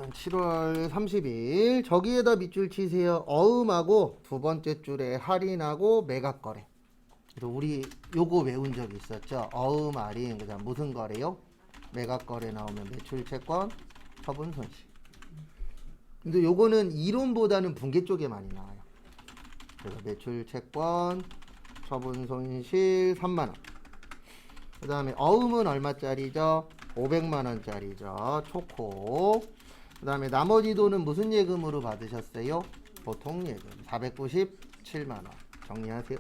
일단 7월 30일 저기에다 밑줄 치세요. 어음하고 두 번째 줄에 할인하고 매각 거래. 그래서 우리 요거 외운 적 있었죠. 어음 할인 그다음 무슨 거래요? 매각 거래 나오면 매출 채권 처분 손실. 근데 요거는 이론보다는 분계 쪽에 많이 나와요. 그래서 매출 채권 처분 손실 3만원. 그 다음에 어음은 얼마짜리죠? 500만원짜리죠. 초코. 그 다음에 나머지 돈은 무슨 예금으로 받으셨어요? 보통 예금 497만원. 정리하세요.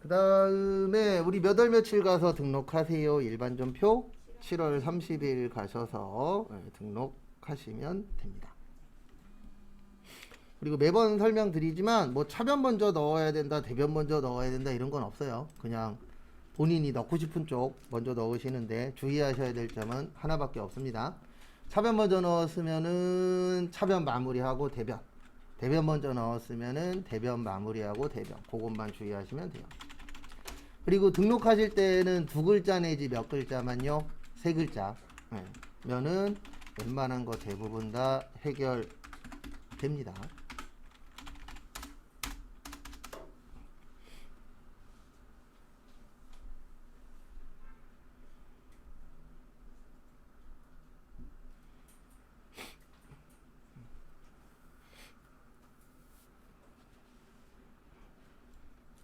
그 다음에 우리 몇 월 며칠 가서 등록하세요. 일반전표 7월 30일 가셔서 등록하시면 됩니다. 그리고 매번 설명드리지만 뭐 차변 먼저 넣어야 된다, 대변 먼저 넣어야 된다 이런 건 없어요. 그냥 본인이 넣고 싶은 쪽 먼저 넣으시는데 주의하셔야 될 점은 하나밖에 없습니다. 차변 먼저 넣었으면은 차변 마무리하고 대변, 대변 먼저 넣었으면은 대변 마무리하고 대변, 그것만 주의하시면 돼요. 그리고 등록하실 때는 두 글자 내지 몇 글자만요? 세 글자 면은 웬만한 거 대부분 다 해결됩니다.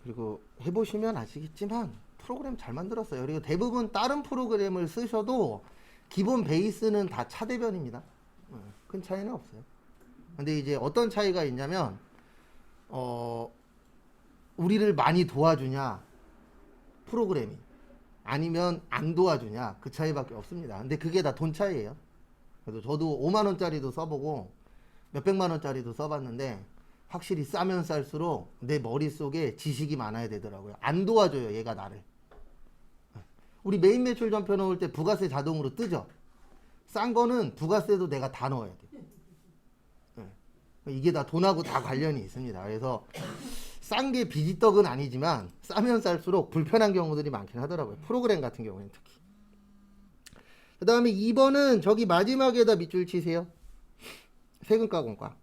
그리고 해보시면 아시겠지만 프로그램 잘 만들었어요. 그리고 대부분 다른 프로그램을 쓰셔도 기본 베이스는 다 차대변입니다. 큰 차이는 없어요. 근데 이제 어떤 차이가 있냐면 우리를 많이 도와주냐 프로그램이 아니면 안 도와주냐 그 차이밖에 없습니다. 근데 그게 다 돈 차이예요. 그래서 저도 5만원짜리도 써보고 몇백만원짜리도 써봤는데 확실히 싸면 쌀수록 내 머릿속에 지식이 많아야 되더라고요. 안 도와줘요 얘가 나를. 우리 메인 매출 전표 넣을 때 부가세 자동으로 뜨죠. 싼 거는 부가세도 내가 다 넣어야 돼. 이게 다 돈하고 다 관련이 있습니다. 그래서 싼 게 비지떡은 아니지만 싸면 쌀수록 불편한 경우들이 많긴 하더라고요. 프로그램 같은 경우에는 특히. 그 다음에 2번은 저기 마지막에다 밑줄 치세요. 세금과 공과.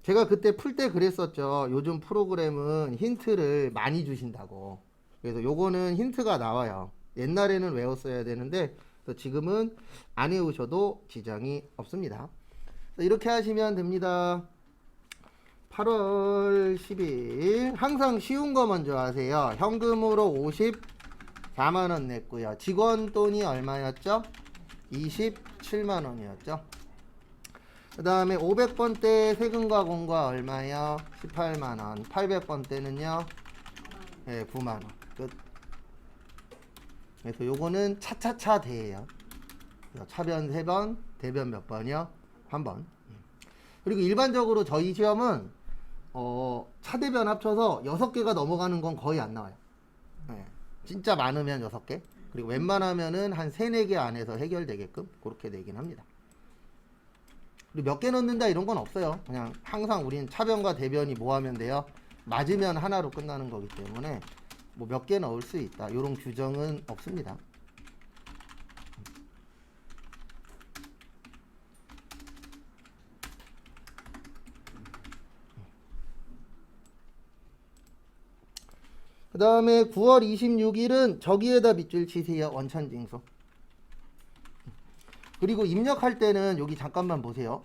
제가 그때 풀 때 그랬었죠. 요즘 프로그램은 힌트를 많이 주신다고. 그래서 요거는 힌트가 나와요. 옛날에는 외웠어야 되는데 지금은 안 외우셔도 지장이 없습니다. 이렇게 하시면 됩니다. 8월 10일 항상 쉬운 거 먼저 하세요. 현금으로 54만원 냈고요. 직원 돈이 얼마였죠? 27만원이었죠. 그 다음에 500번 때 세금과 공과 얼마요? 18만원. 800번 때는요? 네, 9만원. 끝. 그래서 요거는 차차차 대예요. 차변 3번, 대변 몇 번이요? 1번. 그리고 일반적으로 저희 시험은 차대변 합쳐서 6개가 넘어가는 건 거의 안 나와요. 네. 진짜 많으면 6개. 그리고 웬만하면은 한 3, 4개 안에서 해결되게끔 그렇게 되긴 합니다. 그리고 몇 개 넣는다 이런 건 없어요. 그냥 항상 우린 차변과 대변이 뭐 하면 돼요? 맞으면 하나로 끝나는 거기 때문에 뭐 몇 개 넣을 수 있다 이런 규정은 없습니다. 그 다음에 9월 26일은 저기에다 밑줄 치세요. 원천징수. 그리고 입력할 때는 여기 잠깐만 보세요.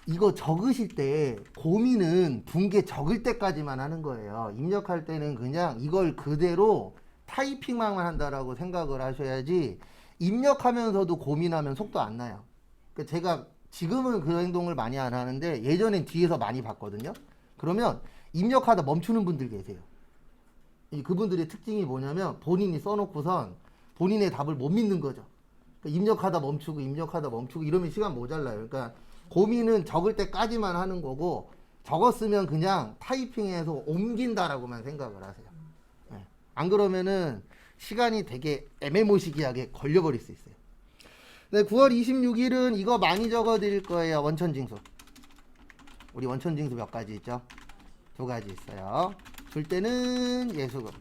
이거 적으실 때 고민은 분계 적을 때까지만 하는 거예요. 입력할 때는 그냥 이걸 그대로 타이핑만 한다라고 생각을 하셔야지 입력하면서도 고민하면 속도 안 나요. 그러니까 제가 지금은 그 행동을 많이 안 하는데 예전엔 뒤에서 많이 봤거든요. 그러면 입력하다 멈추는 분들 계세요. 그분들의 특징이 뭐냐면 본인이 써놓고선 본인의 답을 못 믿는 거죠. 그러니까 입력하다 멈추고 이러면 시간 모자라요. 그러니까 고민은 적을 때까지만 하는 거고 적었으면 그냥 타이핑해서 옮긴다라고만 생각을 하세요. 네. 안 그러면은 시간이 되게 애매모시기하게 걸려버릴 수 있어요. 네, 9월 26일은 이거 많이 적어 드릴 거예요. 원천징수. 우리 원천징수 몇 가지 있죠? 두 가지 있어요. 줄 때는 예수금.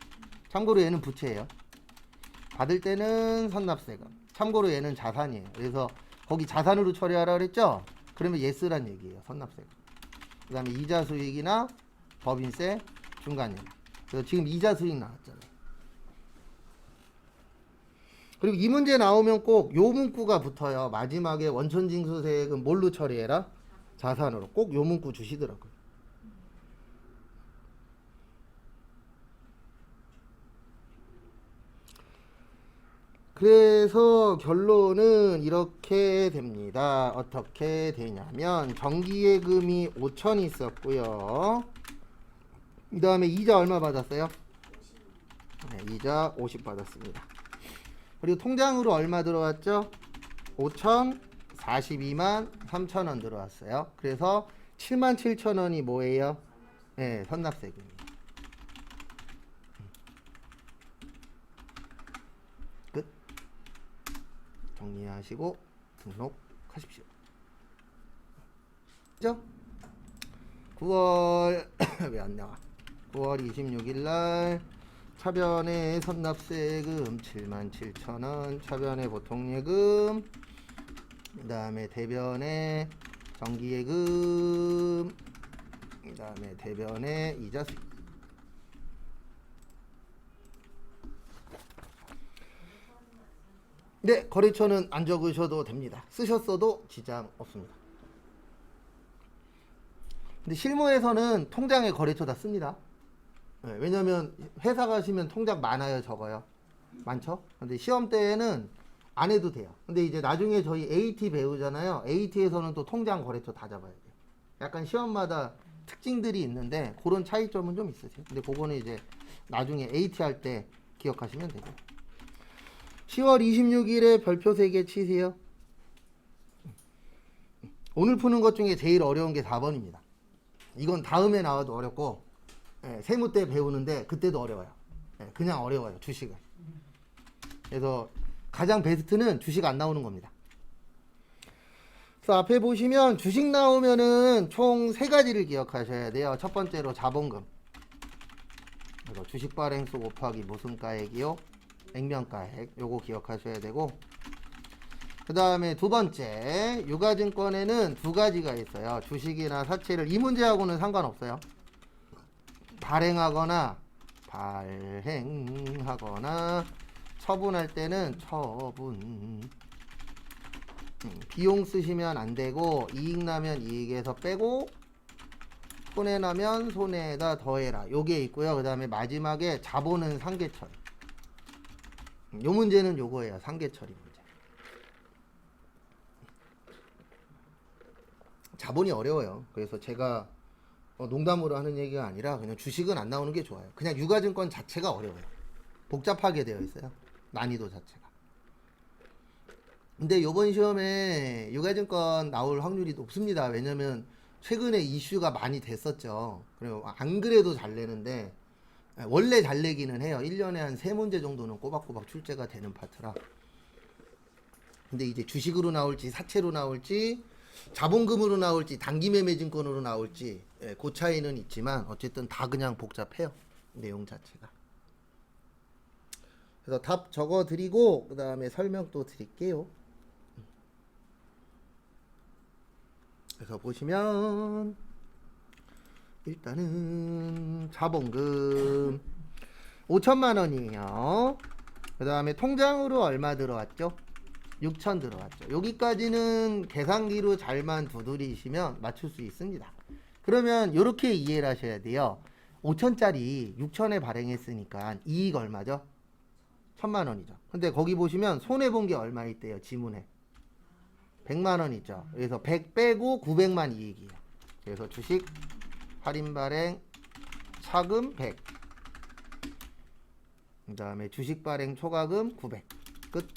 참고로 얘는 부채예요. 받을 때는 선납세금. 참고로 얘는 자산이에요. 그래서 거기 자산으로 처리하라 그랬죠? 그러면 예스란 얘기예요. 선납세금. 그 다음에 이자 수익이나 법인세, 중간예금. 그래서 지금 이자 수익 나왔잖아요. 그리고 이 문제 나오면 꼭 요 문구가 붙어요. 마지막에 원천징수세액은 뭘로 처리해라? 자산으로. 꼭 요 문구 주시더라고요. 그래서 결론은 이렇게 됩니다. 어떻게 되냐면 정기예금이 5천 있었고요. 그 다음에 이자 얼마 받았어요? 네, 이자 50 받았습니다. 그리고 통장으로 얼마 들어왔죠? 5천 42만 3천 원 들어왔어요. 그래서 7만 7천 원이 뭐예요? 네, 선납세금이에요. 끝. 정리하시고 등록하십시오. 그죠? 9월 왜 안 나와? 9월 26일 날 차변의 선납세금 77,000원, 차변의 보통예금, 그 다음에 대변의 정기예금, 그 다음에 대변의 이자 수익. 네, 거래처는 안 적으셔도 됩니다. 쓰셨어도 지장 없습니다. 근데 실무에서는 통장에 거래처 다 씁니다. 네, 왜냐면 회사 가시면 통장 많아요, 적어요? 많죠? 근데 시험 때에는 안 해도 돼요. 근데 이제 나중에 저희 AT 배우잖아요. AT에서는 또 통장 거래처 다 잡아야 돼요. 약간 시험마다 특징들이 있는데 그런 차이점은 좀 있으세요. 근데 그거는 이제 나중에 AT 할 때 기억하시면 되고. 10월 26일에 별표 3개 치세요. 오늘 푸는 것 중에 제일 어려운 게 4번입니다. 이건 다음에 나와도 어렵고, 예, 세무 때 배우는데 그때도 어려워요. 예, 그냥 어려워요, 주식은. 그래서 가장 베스트는 주식 안 나오는 겁니다. 그래서 앞에 보시면 주식 나오면은 총 3가지를 기억하셔야 돼요. 첫 번째로 자본금. 그래서 주식 발행수 곱하기 무슨 가액이요? 액면가액. 요거 기억하셔야 되고, 그 다음에 두 번째, 유가증권에는 2가지가 있어요. 주식이나 사채를, 이 문제하고는 상관없어요. 발행하거나 처분할 때는 처분. 비용 쓰시면 안 되고, 이익 나면 이익에서 빼고, 손해 나면 손해에다 더해라. 요게 있고요. 그 다음에 마지막에 자본은 상계처리. 요 문제는 요거예요. 상계처리 문제. 자본이 어려워요. 그래서 제가 농담으로 하는 얘기가 아니라 그냥 주식은 안 나오는 게 좋아요. 그냥 유가증권 자체가 어려워요. 복잡하게 되어 있어요. 난이도 자체가. 근데 요번 시험에 유가증권 나올 확률이 높습니다. 왜냐면 최근에 이슈가 많이 됐었죠. 그리고 안 그래도 잘 내는데, 원래 잘 내기는 해요. 1년에 한 3문제 정도는 꼬박꼬박 출제가 되는 파트라. 근데 이제 주식으로 나올지 사채로 나올지 자본금으로 나올지 단기매매증권으로 나올지, 예, 그 차이는 있지만 어쨌든 다 그냥 복잡해요. 내용 자체가. 그래서 답 적어 드리고 그 다음에 설명 또 드릴게요. 그래서 보시면 일단은 자본금 5천만 원이에요. 그 다음에 통장으로 얼마 들어왔죠? 6천 들어왔죠. 여기까지는 계산기로 잘만 두드리시면 맞출 수 있습니다. 그러면 이렇게 이해를 하셔야 돼요. 5천짜리 6천에 발행했으니까 이익 얼마죠? 1,000만 원이죠. 근데 거기 보시면 손해본 게 얼마 있대요? 지문에 100만 원 있죠. 그래서 100 빼고 900만 이익이에요. 그래서 주식 할인 발행 차금 100, 그 다음에 주식 발행 초과금 900. 끝.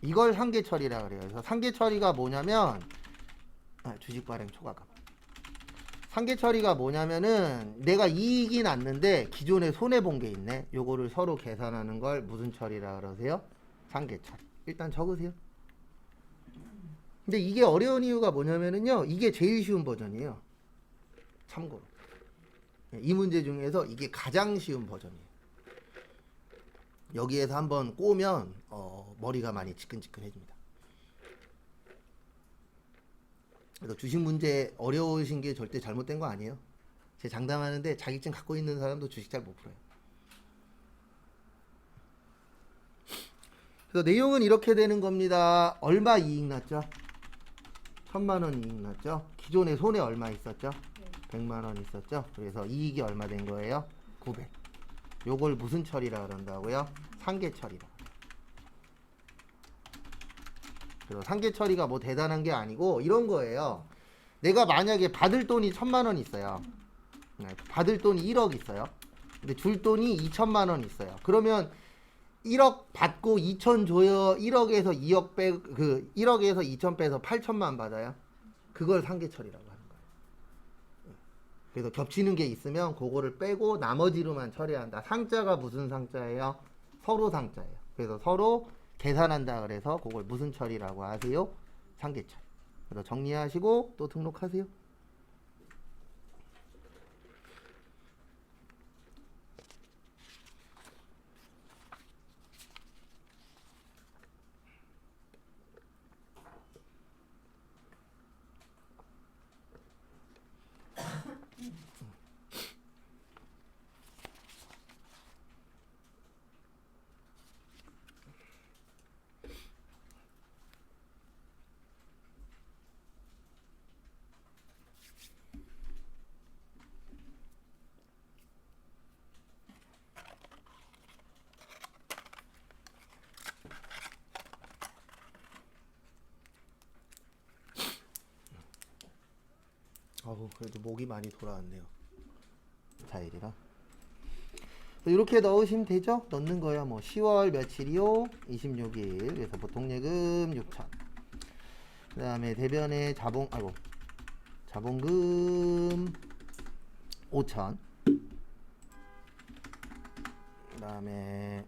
이걸 상계 처리라 그래요. 그래서 상계 처리가 뭐냐면, 주식 발행 초과금. 상계 처리가 뭐냐면은 내가 이익이 났는데 기존에 손해 본 게 있네. 요거를 서로 계산하는 걸 무슨 처리라 그러세요? 상계 처리. 일단 적으세요. 근데 이게 어려운 이유가 뭐냐면은요, 이게 제일 쉬운 버전이에요. 참고로. 이 문제 중에서 이게 가장 쉬운 버전이에요. 여기에서 한번 꼬면 머리가 많이 지끈지끈해집니다. 그래서 주식 문제 어려우신 게 절대 잘못된 거 아니에요. 제 장담하는데 자격증 갖고 있는 사람도 주식 잘 못 풀어요. 그래서 내용은 이렇게 되는 겁니다. 얼마 이익 났죠? 1000만 원 이익 났죠? 기존에 손에 얼마 있었죠? 100만 원 있었죠? 그래서 이익이 얼마 된 거예요? 900. 요걸 무슨 처리라 그런다고요? 상계 처리라. 그래서 상계 처리가 뭐 대단한 게 아니고 이런 거예요. 내가 만약에 받을 돈이 1000만 원 있어요. 받을 돈이 1억 있어요. 근데 줄 돈이 2천만 원 있어요. 그러면 1억 받고 2천 줘요. 1억에서 2억 빼, 1억에서 2천 빼서 8천만 받아요. 그걸 상계 처리라고 하는 거예요. 그래서 겹치는 게 있으면 그거를 빼고 나머지로만 처리한다. 상자가 무슨 상자예요? 서로 상자예요. 그래서 서로 계산한다 그래서 그걸 무슨 처리라고 하세요? 상계 처리. 그래서 정리하시고 또 등록하세요. 그래도 목이 많이 돌아왔네요. 4일이라. 이렇게 넣으시면 되죠? 넣는 거야. 뭐 10월 며칠이요? 26일. 그래서 보통 예금 6천. 그 다음에 대변에 자본금 5천. 그 다음에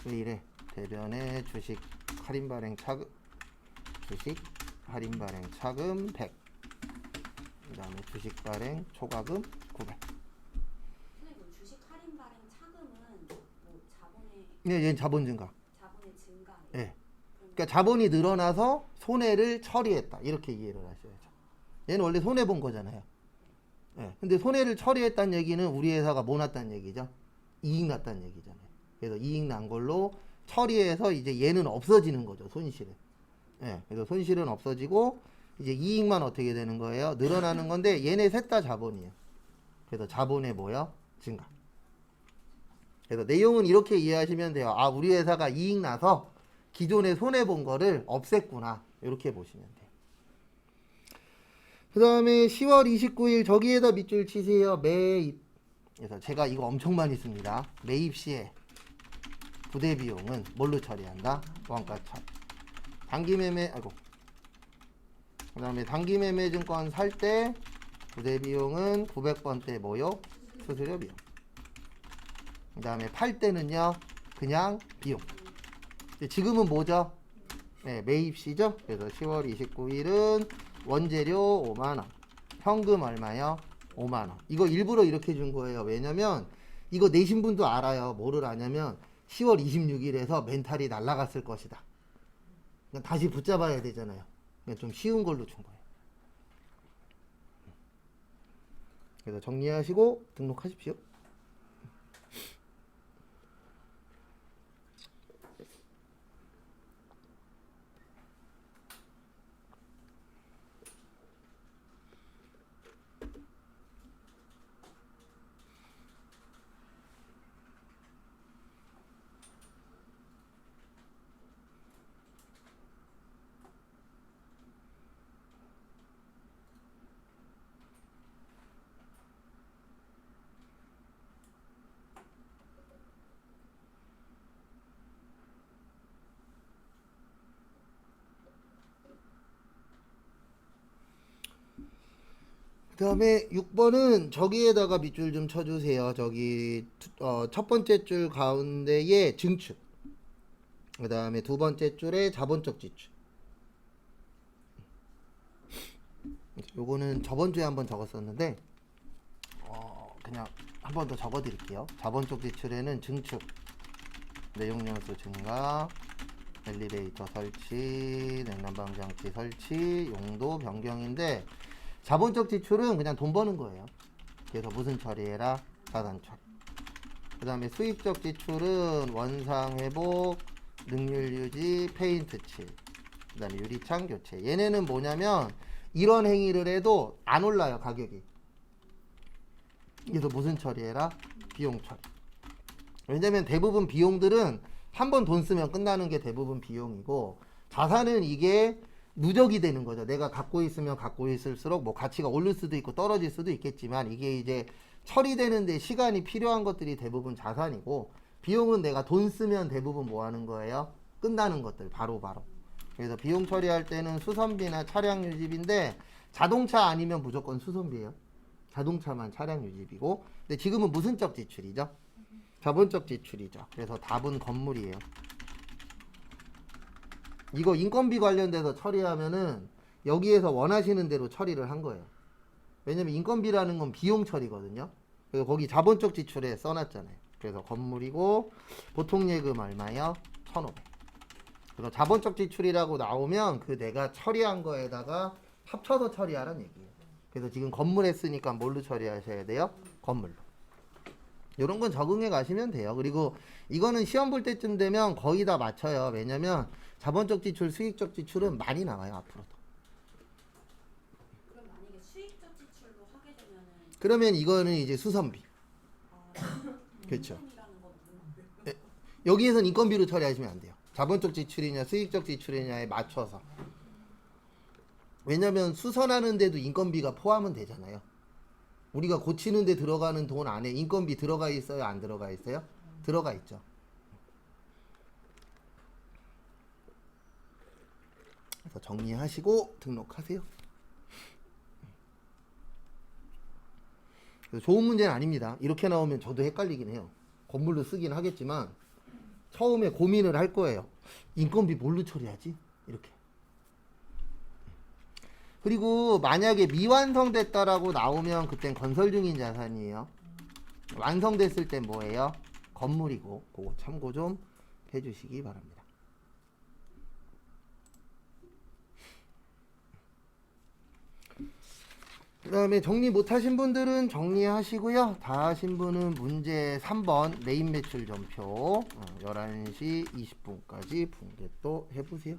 왜 이래? 대변에 주식 할인 발행 차금 100. 그 다음에 주식 발행 초과금 900. 선생님, 주식 할인 발행 차금은 뭐 자본의 네, 얘는 자본 증가. 자본의 증가. 네. 그러니까 자본이 늘어나서 손해를 처리했다. 이렇게 이해를 하셔야죠. 얘는 원래 손해 본 거잖아요. 네. 근데 손해를 처리했다는 얘기는 우리 회사가 뭐 났다는 얘기죠? 이익 났다는 얘기잖아요. 그래서 이익 난 걸로 처리해서 이제 얘는 없어지는 거죠. 손실은. 네. 그래서 손실은 없어지고 이제 이익만 어떻게 되는 거예요? 늘어나는 건데 얘네 셋 다 자본이에요. 그래서 자본의 뭐요? 증가. 그래서 내용은 이렇게 이해하시면 돼요. 아, 우리 회사가 이익 나서 기존에 손해 본 거를 없앴구나. 이렇게 보시면 돼요. 그 다음에 10월 29일 저기에다 밑줄 치세요. 매입. 그래서 제가 이거 엄청 많이 씁니다. 매입 시에 부대 비용은 뭘로 처리한다? 원가 처리. 단기 매매, 그 다음에 단기 매매 증권 살 때 부대 비용은 900번대 뭐요? 수수료 비용. 그 다음에 팔 때는요, 그냥 비용. 지금은 뭐죠? 네, 매입시죠? 그래서 10월 29일은 원재료 5만원. 현금 얼마요? 5만원. 이거 일부러 이렇게 준 거예요. 왜냐면 이거 내신 분도 알아요. 뭐를 아냐면 10월 26일에서 멘탈이 날아갔을 것이다. 다시 붙잡아야 되잖아요. 좀 쉬운 걸로 준 거예요. 그래서 정리하시고 등록하십시오. 그 다음에 6번은 저기에다가 밑줄 좀 쳐주세요. 저기 첫 번째 줄 가운데에 증축. 그 다음에 두 번째 줄에 자본적 지출. 요거는 저번 주에 한번 적었었는데 그냥 한 번 더 적어 드릴게요. 자본적 지출에는 증축, 내용연수 증가, 엘리베이터 설치, 냉난방장치 설치, 용도 변경인데 자본적 지출은 그냥 돈 버는 거예요. 그래서 무슨 처리해라? 자산 처리. 그 다음에 수익적 지출은 원상 회복, 능률 유지, 페인트 칠, 그 다음에 유리창 교체. 얘네는 뭐냐면 이런 행위를 해도 안 올라요, 가격이. 그래서 무슨 처리해라? 비용 처리. 왜냐면 대부분 비용들은 한 번 돈 쓰면 끝나는 게 대부분 비용이고, 자산은 이게 누적이 되는 거죠. 내가 갖고 있으면 갖고 있을수록 뭐 가치가 오를 수도 있고 떨어질 수도 있겠지만, 이게 이제 처리되는데 시간이 필요한 것들이 대부분 자산이고, 비용은 내가 돈 쓰면 대부분 뭐 하는 거예요? 끝나는 것들 바로바로. 그래서 비용 처리할 때는 수선비나 차량 유지비인데, 자동차 아니면 무조건 수선비예요. 자동차만 차량 유지비고. 근데 지금은 무슨적 지출이죠? 자본적 지출이죠. 그래서 답은 건물이에요. 이거 인건비 관련돼서 처리하면은 여기에서 원하시는 대로 처리를 한 거예요. 왜냐면 인건비라는 건 비용 처리거든요. 그래서 거기 자본적 지출에 써놨잖아요. 그래서 건물이고, 보통 예금 얼마요? 1,500. 그래서 자본적 지출이라고 나오면 그 내가 처리한 거에다가 합쳐서 처리하라는 얘기예요. 그래서 지금 건물 했으니까 뭘로 처리하셔야 돼요? 건물로. 이런 건 적응해 가시면 돼요. 그리고 이거는 시험 볼 때쯤 되면 거의 다 맞춰요. 왜냐면 자본적 지출, 수익적 지출은 많이 나와요, 앞으로도. 그럼 만약에 수익적 지출로 하게 되면은 그러면 이거는 이제 수선비. 그렇죠. 인건이라는 건 여기에선 인건비로 처리하시면 안 돼요. 자본적 지출이냐 수익적 지출이냐에 맞춰서. 왜냐면 수선하는데도 인건비가 포함은 되잖아요. 우리가 고치는 데 들어가는 돈 안에 인건비 들어가 있어요? 안 들어가 있어요? 들어가 있죠. 그래서 정리하시고 등록하세요. 그래서 좋은 문제는 아닙니다. 이렇게 나오면 저도 헷갈리긴 해요. 건물로 쓰긴 하겠지만 처음에 고민을 할 거예요. 인건비 뭘로 처리하지? 이렇게. 그리고 만약에 미완성됐다라고 나오면 그땐 건설 중인 자산이에요. 완성됐을 땐 뭐예요? 건물이고, 그거 참고 좀 해주시기 바랍니다. 그 다음에 정리 못하신 분들은 정리하시고요. 다 하신 분은 문제 3번 메인 매출 전표 11시 20분까지 붕괴 또 해보세요.